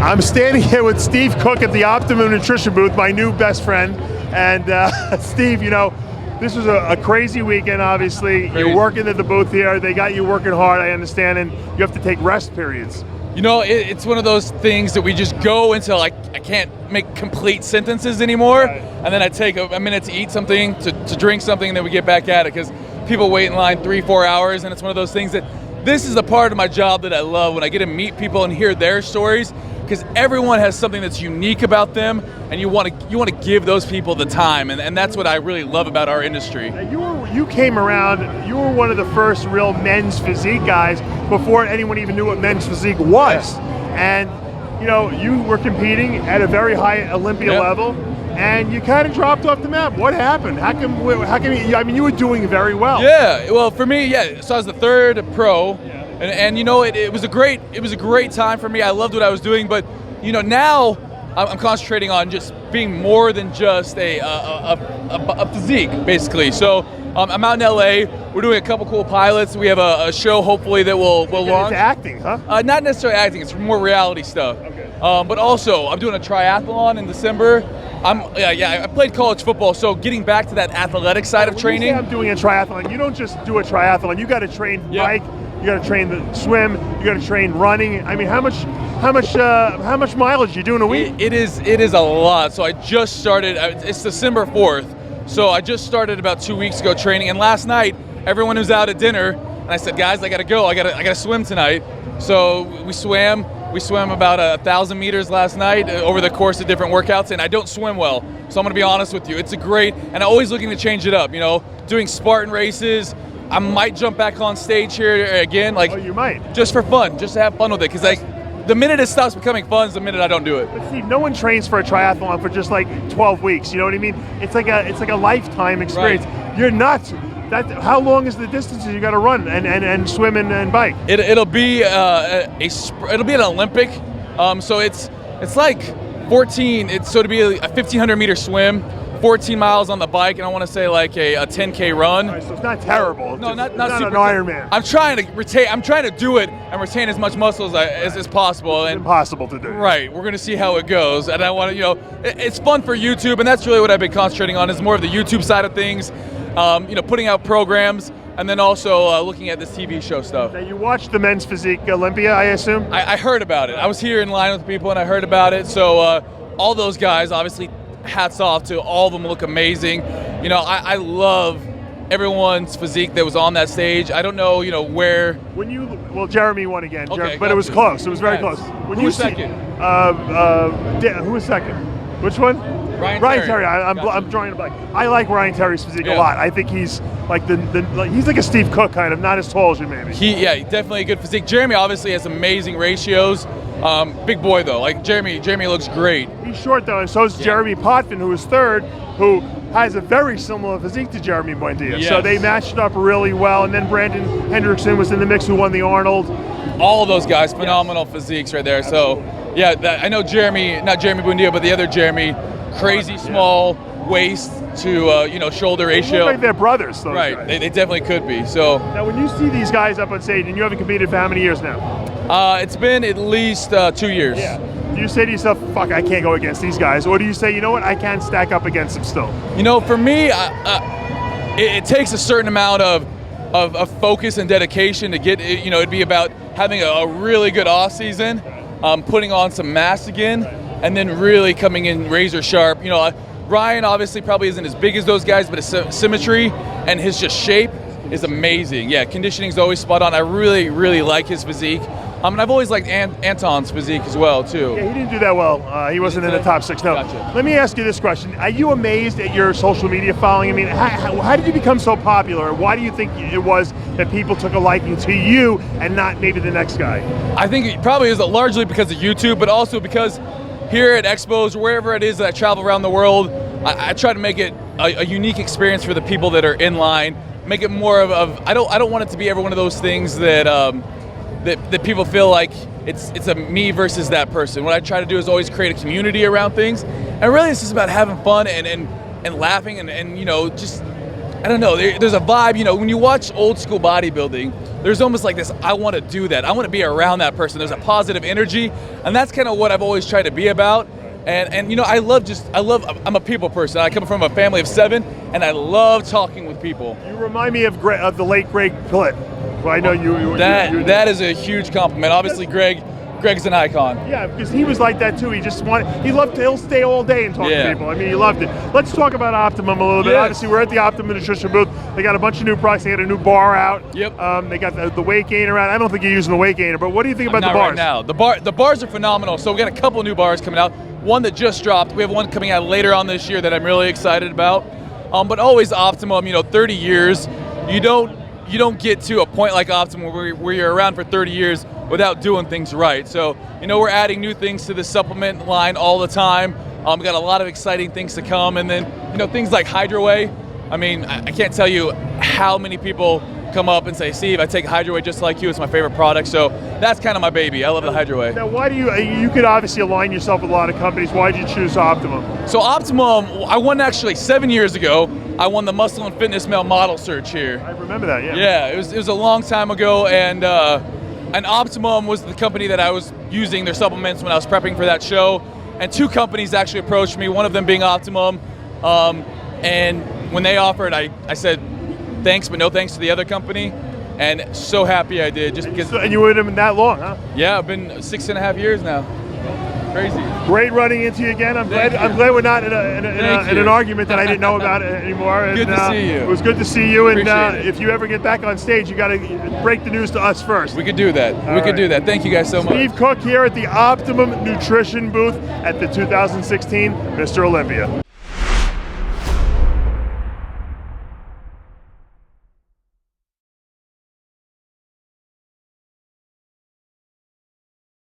I'm standing here with Steve Cook at the Optimum Nutrition booth, my new best friend. And Steve, you know, this was a crazy weekend, obviously. Crazy. You're working at the booth here. They got you working hard, I understand, and you have to take rest periods. You know, it's one of those things that we just go until I can't make complete sentences anymore. Right. And then I take a minute to eat something, to drink something, and then we get back at it, because people wait in line 3-4 hours, and it's one of those things that this is the part of my job that I love, when I get to meet people and hear their stories, because everyone has something that's unique about them, and you want to give those people the time, and that's what I really love about our industry. You came around, you were one of the first real men's physique guys before anyone even knew what men's physique was. Yeah. And you know, you were competing at a very high Olympia level, and you kind of dropped off the map. What happened? How come I mean, you were doing very well. Yeah, well, for me, so I was the third pro. Yeah. And you know, it was a great time for me. I loved what I was doing, but you know, now I'm concentrating on just being more than just a physique, basically. So I'm out in LA. We're doing a couple cool pilots. We have a show hopefully that will launch. It's acting, huh? Not necessarily acting. It's more reality stuff. Okay. But also, I'm doing a triathlon in December. I played college football, so getting back to that athletic side of training. I'm doing a triathlon. You don't just do a triathlon. You got to train bike. You got to train the swim. You got to train running. I mean, how much mileage you do in a week? It is a lot. So I just started. It's December 4th. So I just started about 2 weeks ago training. And last night, everyone was out at dinner, and I said, guys, I got to go. I got to swim tonight. So we swam. We swam about 1,000 meters last night over the course of different workouts, and I don't swim well. So I'm going to be honest with you. It's and I'm always looking to change it up. You know, doing Spartan races. I might jump back on stage here again, you might, just for fun, just to have fun with it. Because the minute it stops becoming fun is the minute I don't do it. But Steve, no one trains for a triathlon for just like 12 weeks. You know what I mean? It's like a lifetime experience. Right. You're nuts. How long is the distances you got to run and swim and bike? It'll be it'll be an Olympic. So it's like 14. So it'll be a 1,500 meter swim. 14 miles on the bike, and I want to say like a 10K run. Right, so it's not terrible. No, not super. An Ironman. I'm trying to do it and retain as much muscle as possible. It's impossible to do. Right. We're gonna see how it goes, and I want to, you know, it's fun for YouTube, and that's really what I've been concentrating on, is more of the YouTube side of things. You know, putting out programs, and then also looking at this TV show stuff. Now, you watched the Men's Physique Olympia, I assume? I heard about it. I was here in line with people, and I heard about it. So all those guys, obviously, hats off to all of them, look amazing. You know, I love everyone's physique that was on that stage. I don't know, you know, where. Jeremy won again, okay, but it was close. It was very close. Who was second? Who was second? Which one? Ryan Terry. I'm drawing a blank. I like Ryan Terry's physique a lot. I think he's like he's like a Steve Cook kind of, not as tall as you maybe. Definitely a good physique. Jeremy obviously has amazing ratios. Big boy though, like Jeremy looks great. He's short though, and so is Jeremy Potvin, who was third, who has a very similar physique to Jeremy Buendia. Yes. So they matched up really well, and then Brandon Hendrickson was in the mix, who won the Arnold. All of those guys, phenomenal physiques right there. Absolutely. So I know Jeremy, not Jeremy Buendia, but the other Jeremy, crazy small waist to shoulder ratio. They look like they're brothers, those right? Guys. They definitely could be. So now, when you see these guys up on stage, and you haven't competed for how many years now? It's been at least 2 years. Yeah. Do you say to yourself, "Fuck, I can't go against these guys," or do you say, "You know what? I can stack up against them still"? You know, for me, it takes a certain amount of focus and dedication to get. You know, it'd be about having a really good off season, putting on some mass again, and then really coming in razor sharp. You know, Ryan obviously probably isn't as big as those guys, but his symmetry and his just shape is amazing. Yeah, conditioning's always spot on. I really, really like his physique. And I've always liked Anton's physique as well, too. Yeah, he didn't do that well. He wasn't in the top 6. No. Gotcha. Let me ask you this question. Are you amazed at your social media following? I mean, how did you become so popular? Why do you think it was that people took a liking to you and not maybe the next guy? I think it probably is largely because of YouTube, but also because here at Expos, or wherever it is that I travel around the world, I try to make it a unique experience for the people that are in line. Make it more of I don't want it to be every one of those things that that people feel like it's a me versus that person. What I try to do is always create a community around things, and really it's just about having fun and laughing and you know, just I don't know, there's a vibe, you know, when you watch old school bodybuilding, there's almost like this, I want to do that. I want to be around that person. There's a positive energy, and that's kind of what I've always tried to be about. And you know, I'm a people person. I come from a family of 7, and I love talking with people. You remind me of the late Greg Plitt. Well, I know that is a huge compliment. Obviously, Greg's an icon. Yeah, because he was like that too. He'll stay all day and talk to people. I mean, he loved it. Let's talk about Optimum a little bit. Obviously, we're at the Optimum Nutrition booth. They got a bunch of new products. They got a new bar out. Yep. They got the weight gainer out. I don't think you're using the weight gainer, but what do you think about the bars? Not right now. The bars are phenomenal. So we got a couple new bars coming out. One that just dropped. We have one coming out later on this year that I'm really excited about. But always Optimum. You know, 30 years. You don't get to a point like Optimum where you're around for 30 years without doing things right. So, you know, we're adding new things to the supplement line all the time. We got a lot of exciting things to come. And then, you know, things like HydroWay. I mean, I can't tell you how many people come up and say, Steve, I take HydroWay just like you. It's my favorite product. So that's kind of my baby. I love the HydroWay. Now, why do you could obviously align yourself with a lot of companies. Why did you choose Optimum? So Optimum, I won actually 7 years ago. I won the Muscle and Fitness Male Model Search here. I remember that, yeah. Yeah, it was a long time ago, and Optimum was the company that I was using their supplements when I was prepping for that show. And 2 companies actually approached me, one of them being Optimum. And when they offered, I said thanks, but no thanks to the other company. And so happy I did, just because. And you were with them that long, huh? Yeah, I've been 6.5 years now. Crazy. Great running into you again. I'm glad we're not in an argument that I didn't know about anymore. And, good to see you. It was good to see you. And Appreciate it. if you ever get back on stage, you got to break the news to us first. We could do that. We could do that. Thank you guys so much. Steve Cook here at the Optimum Nutrition booth at the 2016 Mr. Olympia.